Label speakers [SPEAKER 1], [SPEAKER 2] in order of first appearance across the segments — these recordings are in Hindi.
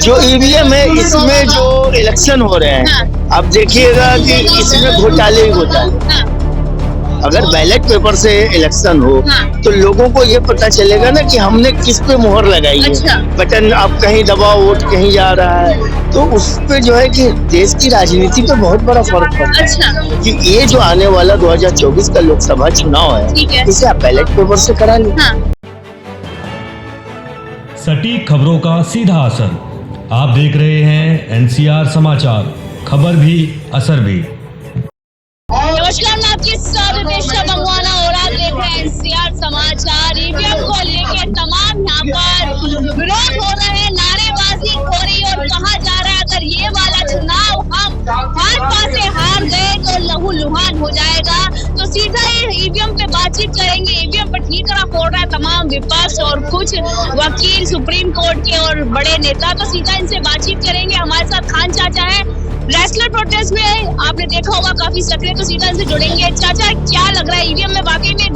[SPEAKER 1] जो ईवीएम है इसमें जो इलेक्शन हो रहे हैं,
[SPEAKER 2] हाँ।
[SPEAKER 1] आप देखिएगा कि इसमें घोटाले ही घोटाले।
[SPEAKER 2] हाँ,
[SPEAKER 1] अगर बैलेट पेपर से इलेक्शन हो
[SPEAKER 2] हाँ।
[SPEAKER 1] तो लोगों को ये पता चलेगा ना कि हमने किस पे मोहर लगाई है।
[SPEAKER 2] अच्छा।
[SPEAKER 1] बटन आप कहीं दबाओ, वोट कहीं जा रहा है, तो उस पे जो है कि देश की राजनीति पे बहुत बड़ा फर्क पड़ता है।
[SPEAKER 2] अच्छा,
[SPEAKER 1] कि ये जो आने वाला 2024 का लोकसभा चुनाव
[SPEAKER 2] ठीक
[SPEAKER 1] है,
[SPEAKER 2] है।
[SPEAKER 1] इसे आप बैलेट पेपर से करा लें।
[SPEAKER 2] हाँ।
[SPEAKER 3] सटीक खबरों का सीधा असर। आप देख रहे हैं एनसीआर समाचार, खबर भी असर भी।
[SPEAKER 2] नमस्कार, मैं आपकी सर्वेशा बंगवाना और आप देख रहे हैं एनसीआर समाचार। ईवीएम को लेके तमाम यहाँ पर विरोध हो रहे हैं, नारेबाजी हो रही है और कहा जा रहा है अगर ये वाला चुनाव हम भाजपा से हार गए तो लहू लुहान हो जाएगा। तो सीधा ही ईवीएम पे बातचीत करेंगे। ईवीएम पर ठीकरा फोड़ रहा है तमाम विपक्ष और कुछ वकील, सुप्रीम कोर्ट के और बड़े नेता। तो सीधा इनसे बातचीत करेंगे। हमारे साथ खान चाचा है, रेसलर प्रोटेस्ट में है, आपने देखा होगा काफी सक्रिय। तो सीधा इनसे जुड़ेंगे। चाचा, क्या लग रहा है ईवीएम में वाकई में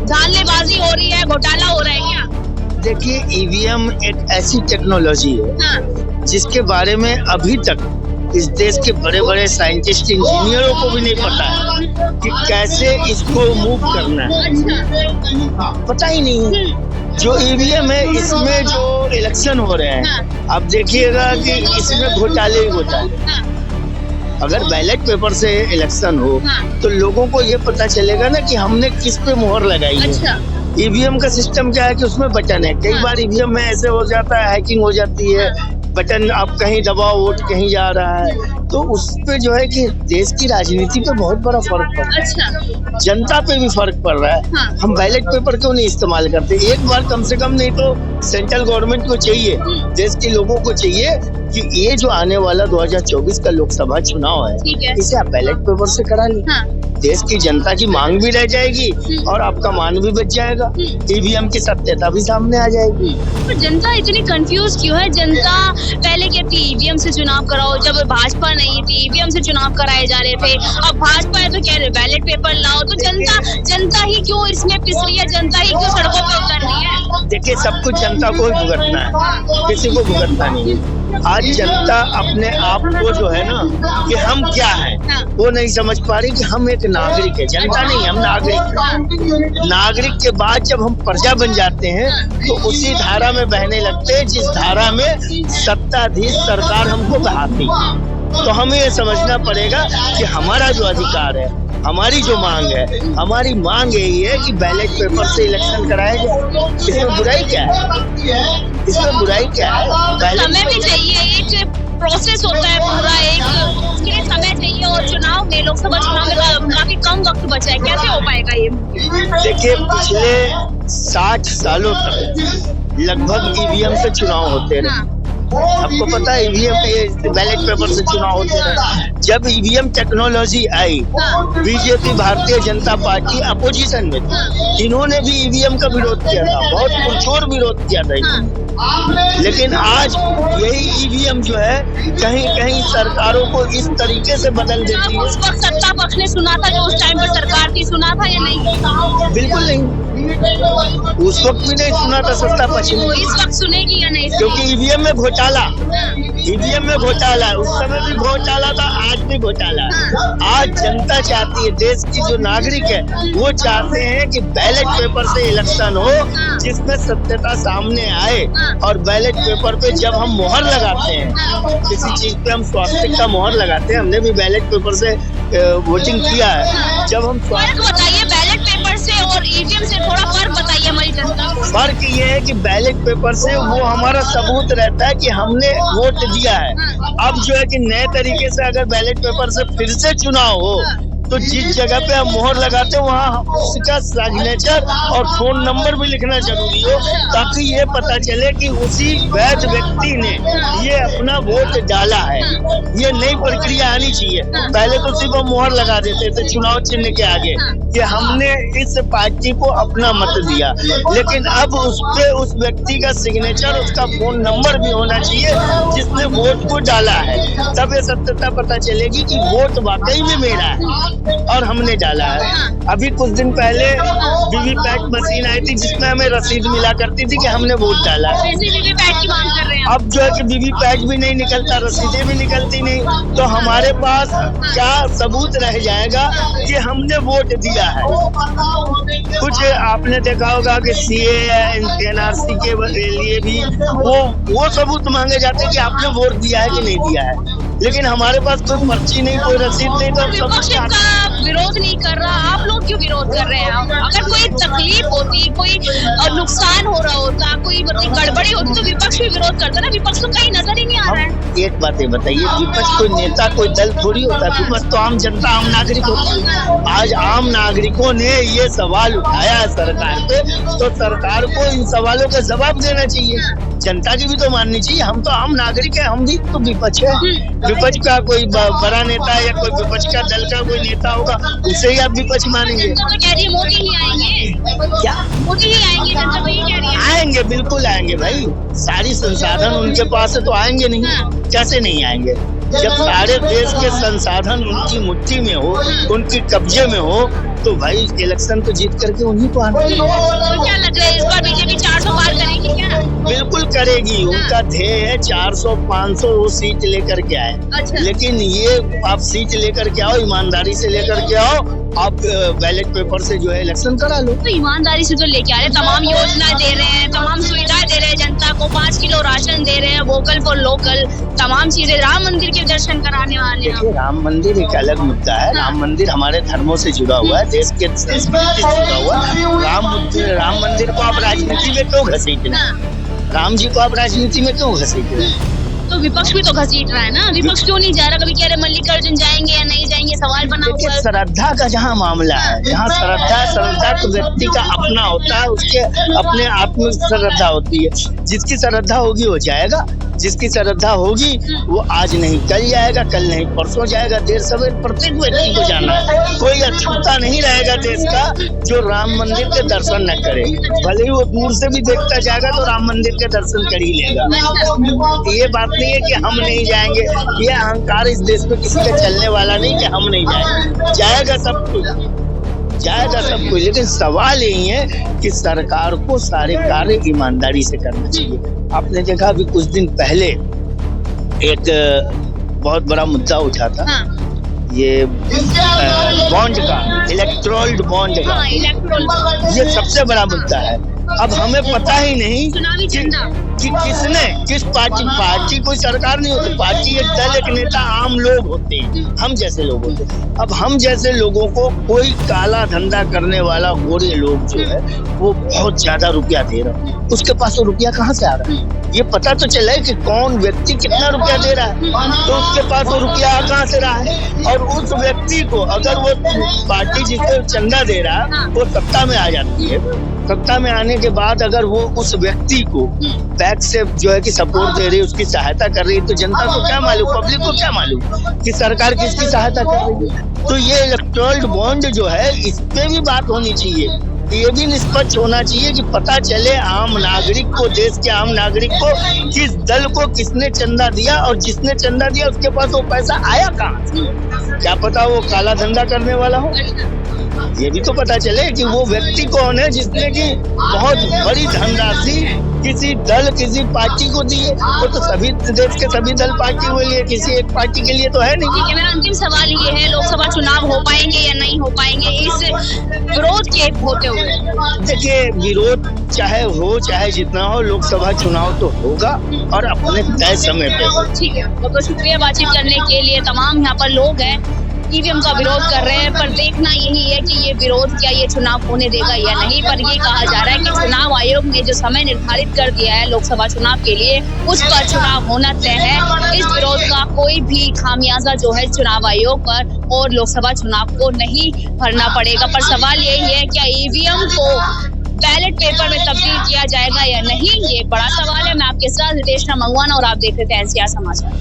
[SPEAKER 2] धांधलेबाजी हो रही है, घोटाला हो रहा है क्या?
[SPEAKER 1] देखिए, ईवीएम एक ऐसी टेक्नोलॉजी है
[SPEAKER 2] हाँ।
[SPEAKER 1] जिसके बारे में अभी तक इस देश के बड़े बड़े साइंटिस्ट, इंजीनियरों को भी नहीं पता है कि कैसे इसको मूव करना है।
[SPEAKER 2] अच्छा।
[SPEAKER 1] पता ही नहीं है। जो ईवीएम है इसमें जो इलेक्शन हो रहे हैं,
[SPEAKER 2] हाँ।
[SPEAKER 1] आप देखिएगा कि इसमें घोटाले ही घोटाले।
[SPEAKER 2] हाँ।
[SPEAKER 1] अगर बैलेट पेपर से इलेक्शन हो
[SPEAKER 2] हाँ।
[SPEAKER 1] तो लोगों को ये पता चलेगा ना कि हमने किस पे मोहर लगाई है।
[SPEAKER 2] अच्छा।
[SPEAKER 1] ईवीएम का सिस्टम क्या है कि उसमें बटन है। कई
[SPEAKER 2] हाँ।
[SPEAKER 1] बार ईवीएम में ऐसे हो जाता है, हैकिंग हो जाती है, बटन आप कहीं दबाओ, वोट कहीं जा रहा है, तो उस पे जो है कि देश की राजनीति पे बहुत बड़ा फर्क पड़ रहा है।
[SPEAKER 2] अच्छा।
[SPEAKER 1] जनता पे भी फर्क पड़ रहा है।
[SPEAKER 2] हाँ।
[SPEAKER 1] हम बैलेट पेपर क्यों नहीं इस्तेमाल करते? एक बार कम से कम नहीं तो सेंट्रल गवर्नमेंट को चाहिए, देश के लोगों को चाहिए कि ये जो आने वाला 2024 का लोकसभा चुनाव
[SPEAKER 2] ठीक है।
[SPEAKER 1] है, इसे आप बैलेट पेपर से करा लें।
[SPEAKER 2] हाँ।
[SPEAKER 1] देश की जनता की मांग भी रह जाएगी और आपका मान भी बच जाएगा। ईवीएम की सत्यता भी सामने आ जाएगी।
[SPEAKER 2] तो जनता इतनी कंफ्यूज क्यों है? जनता पहले कहती ईवीएम से चुनाव कराओ, जब भाजपा नहीं थी ईवीएम से चुनाव कराए जा रहे थे, अब भाजपा है तो कह रहे बैलेट पेपर लाओ। तो जनता ही क्यों इसमें पिस रही है? जनता ही क्यों सड़कों पे उतर रही है?
[SPEAKER 1] देखिए, सब कुछ जनता को ही भुगतना है, किसी को भुगतना नहीं है। आज जनता अपने आप को जो है ना कि हम क्या हैं, वो नहीं समझ पा रही कि हम एक नागरिक है। जनता नहीं, हम नागरिक हैं। नागरिक के बाद जब हम प्रजा बन जाते हैं तो उसी धारा में बहने लगते हैं जिस धारा में सत्ताधीश सरकार हमको बहाती है। तो हमें ये समझना पड़ेगा कि हमारा जो अधिकार है, हमारी जो मांग है, हमारी मांग यही है कि बैलेट पेपर से इलेक्शन कराया जाए। इसमें बुराई क्या है? इसमें बुराई क्या है?
[SPEAKER 2] समय भी चाहिए, एक प्रोसेस होता है पूरा, एक उसके लिए समय चाहिए। और चुनाव में, लोकसभा चुनाव में काफी कम वक्त बचा है, कैसे हो पाएगा ये?
[SPEAKER 1] देखिए, पिछले 60 सालों तक लगभग ईवीएम से चुनाव होते रहे। आपको पता है ईवीएम पे बैलेट पेपर से चुनाव होते रहे। जब ईवीएम टेक्नोलॉजी आई, BJP, Bharatiya Janata party opposition में थी, इन्होंने भी ईवीएम का विरोध किया था, बहुत पुरजोर विरोध किया था। लेकिन आज यही ईवीएम जो है कहीं कहीं सरकारों को इस तरीके से बदल देती है।
[SPEAKER 2] उस वक्त सत्ता पक्ष ने सुना था, जो उस टाइम पर सरकार थी, सुना था या नहीं?
[SPEAKER 1] बिल्कुल नहीं, उस वक्त भी नहीं सुना था सत्ता पक्ष ने।
[SPEAKER 2] इस वक्त सुनेगी या नहीं?
[SPEAKER 1] क्योंकि ईवीएम में घोटाला, ईवीएम में घोटाला, उस समय भी घोटाला था, आज भी घोटाला। आज जनता चाहती है, देश की जो नागरिक है वो चाहते हैं कि बैलेट पेपर से इलेक्शन हो जिसमें सत्यता सामने आए। और बैलेट पेपर पे जब हम मोहर लगाते हैं, किसी चीज पे हम स्वास्तिक का मोहर लगाते हैं, हमने भी बैलेट पेपर से वोटिंग किया है। जब हम
[SPEAKER 2] फर्क बताइए बैलेट पेपर से और ईवीएम से, थोड़ा फर्क बताइए हमारी जनता को।
[SPEAKER 1] फर्क ये है कि बैलेट पेपर से वो हमारा सबूत रहता है कि हमने वोट दिया है। अब जो है कि नए तरीके से अगर बैलेट पेपर से फिर से चुनाव हो तो जिस जगह पे हम मोहर लगाते हैं वहाँ उसका सिग्नेचर और फोन नंबर भी लिखना जरूरी हो, ताकि ये पता चले कि उसी वैध व्यक्ति ने ये अपना वोट डाला है। ये नई प्रक्रिया आनी चाहिए। पहले तो सिर्फ हम मोहर लगा देते थे चुनाव चिन्ह के आगे कि हमने इस पार्टी को अपना मत दिया, लेकिन अब उस पे उस व्यक्ति का सिग्नेचर, उसका फोन नंबर भी होना चाहिए जिसने वोट को डाला है। तब ये सत्यता पता चलेगी कि वोट वाकई में मेरा है और हमने डाला है। अभी कुछ दिन पहले वीवीपैट मशीन आई थी जिसमें हमें रसीद मिला करती थी कि हमने वोट डाला है।
[SPEAKER 2] वीवीपैट की मांग कर रहे हैं
[SPEAKER 1] अब जो है कि वीवीपैट भी नहीं निकलता, रसीदें भी निकलती नहीं, तो हमारे पास क्या सबूत रह जाएगा कि हमने वोट दिया है। कुछ आपने देखा होगा कि सीए या एनआरसी के लिए भी वो सबूत मांगे जाते हैं कि आपने वोट दिया है कि नहीं दिया है, लेकिन हमारे पास कोई पर्ची नहीं, कोई रसीद नहीं, तो
[SPEAKER 2] विपक्ष का विरोध नहीं कर रहा, आप लोग क्यों विरोध कर रहे हैं? अगर कोई तकलीफ होती, कोई नुकसान हो रहा होता, कोई मतलब गड़बड़ी होती तो विपक्ष भी विरोध करता ना। विपक्ष तो कहीं नजर ही नहीं आ रहा है।
[SPEAKER 1] एक बात ये बताइए, विपक्ष कोई नेता कोई दल थोड़ी होता है, विपक्ष तो आम जनता आम नागरिक होती है। आज आम नागरिकों ने ये सवाल उठाया है सरकार पे, तो सरकार को इन सवालों का जवाब देना चाहिए, जनता की भी तो माननी चाहिए। हम तो आम नागरिक है, हम भी तो विपक्ष है। विपक्ष का कोई बड़ा नेता या कोई विपक्ष का दल का कोई नेता होगा, उसे ही आप विपक्ष मानेंगे।
[SPEAKER 2] जनता तो कह रही है मोदी ही आएंगे,
[SPEAKER 1] क्या
[SPEAKER 2] मोदी ही आएंगे, जनता तो यही कह रही है।
[SPEAKER 1] आएंगे, बिल्कुल आएंगे भाई, सारी संसाधन उनके पास है तो आएंगे नहीं, कैसे नहीं आएंगे? जब सारे देश के संसाधन उनकी मुट्ठी में हो, उनके कब्जे में हो, तो भाई इलेक्शन तो जीत करके उन्हीं को आना चाहिए।
[SPEAKER 2] तो क्या लग रहा है इस बार बीजेपी 400 पार करेगी क्या?
[SPEAKER 1] बिल्कुल करेगी, उनका ध्येय है 400-500 वो सीट लेकर के आए।
[SPEAKER 2] अच्छा।
[SPEAKER 1] लेकिन ये आप सीट लेकर के आओ, ईमानदारी से लेकर के आओ, आप बैलेट पेपर से जो है इलेक्शन करा लो।
[SPEAKER 2] तो ईमानदारी से तो लेके आ रहे हैं, तमाम योजनाएं दे रहे हैं, तमाम सुविधाएं दे रहे हैं जनता को, 5 किलो राशन दे रहे हैं, वोकल फॉर लोकल, तमाम चीजें, राम मंदिर के दर्शन कराने वाले हैं।
[SPEAKER 1] देखिए, राम मंदिर एक अलग मुद्दा है। राम मंदिर हमारे धर्मों से जुड़ा हुआ है, देश के संस्कृति से जुड़ा हुआ है। राम मंदिर को आप राजनीति में क्यों घसीट रहे हैं? राम जी को आप राजनीति में क्यों घसीट रहे हैं?
[SPEAKER 2] तो विपक्ष भी तो घसीट रहा है ना, विपक्ष क्यों नहीं जा रहा? कभी कह रहे मल्लिकार्जुन जाएंगे या नहीं जाएंगे, सवाल बना हुआ है।
[SPEAKER 1] श्रद्धा का जहाँ मामला है, जहाँ श्रद्धा तो व्यक्ति का अपना होता है, उसके अपने आप में श्रद्धा होती है। जिसकी श्रद्धा होगी वो जाएगा, जिसकी श्रद्धा होगी वो आज नहीं कल जाएगा, कल नहीं परसों जाएगा। देर सवेर प्रत्येक व्यक्ति को जाना है, कोई अछूता नहीं रहेगा देश का जो राम मंदिर के दर्शन न करे। भले ही वो दूर से भी देखता जाएगा तो राम मंदिर के दर्शन कर ही लेगा। ये बात नहीं है कि हम नहीं जाएंगे, ये अहंकार इस देश में किसी का चलने वाला नहीं कि हम नहीं जाएंगे, जाएगा सब कुछ, जाएगा सब कुछ। लेकिन सवाल यही है कि सरकार को सारे कार्य ईमानदारी से करना चाहिए। आपने देखा अभी कुछ दिन पहले एक बहुत बड़ा मुद्दा उठा था, ये बॉन्ड का, इलेक्ट्रोल बॉन्ड का, ये सबसे बड़ा मुद्दा है। अब हमें पता ही नहीं कि किसने, किस पार्टी कोई सरकार नहीं होती, पार्टी एक दल, एक नेता, आम लोग होते हैं, हम जैसे लोग होते हैं। अब हम जैसे लोगों को कोई काला धंधा करने वाला गोरे लोग जो है वो बहुत ज्यादा रुपया दे रहा है, उसके पास वो रुपया कहाँ से आ रहा है ये पता तो चले कि कौन व्यक्ति कितना रुपया दे रहा है, तो उसके पास वो रुपया कहाँ से रहा है। और उस व्यक्ति को अगर वो पार्टी जिसे चंदा दे रहा है वो सत्ता में आ जाती है, सत्ता में आने के बाद अगर वो उस व्यक्ति को बैक से जो है कि सपोर्ट दे रही है, उसकी सहायता कर रही है, तो जनता को क्या मालूम, पब्लिक को क्या मालूम कि सरकार किसकी सहायता कर रही है। तो ये इलेक्ट्रोल बॉन्ड जो है इस पे भी बात होनी चाहिए, ये भी निष्पक्ष होना चाहिए कि पता चले आम नागरिक को, देश के आम नागरिक को, किस दल को किसने चंदा दिया और जिसने चंदा दिया उसके पास वो पैसा आया कहाँ से। क्या पता वो काला धंधा करने वाला हो, ये भी तो पता चले कि वो व्यक्ति कौन है जिसने की बहुत बड़ी धनराशि किसी दल, किसी पार्टी को दी है। वो तो सभी देश के सभी दल पार्टी के लिए, किसी एक पार्टी के लिए तो है नहीं।
[SPEAKER 2] ठीक है, मेरा अंतिम सवाल ये है, लोकसभा चुनाव हो पाएंगे या नहीं हो पाएंगे इस विरोध के होते हुए?
[SPEAKER 1] देखिए, विरोध चाहे हो चाहे जितना हो, लोकसभा चुनाव तो होगा और अपने तय समय पे।
[SPEAKER 2] ठीक है, बहुत शुक्रिया बातचीत करने के लिए। तमाम यहाँ पर लोग हैं ईवीएम का विरोध कर रहे हैं, पर देखना यही है कि ये विरोध क्या ये चुनाव होने देगा या नहीं। पर ये कहा जा रहा है कि चुनाव आयोग ने जो समय निर्धारित कर दिया है लोकसभा चुनाव के लिए, उस पर चुनाव होना तय है। इस विरोध का कोई भी खामियाजा जो है चुनाव आयोग पर और लोकसभा चुनाव को नहीं भरना पड़ेगा। पर सवाल यही है, क्या ईवीएम को बैलेट पेपर में तब्दील किया जाएगा या नहीं, ये बड़ा सवाल है। मैं आपके साथ रितेश मंगवाना और आप देख रहे थे एनसीआर समाचार।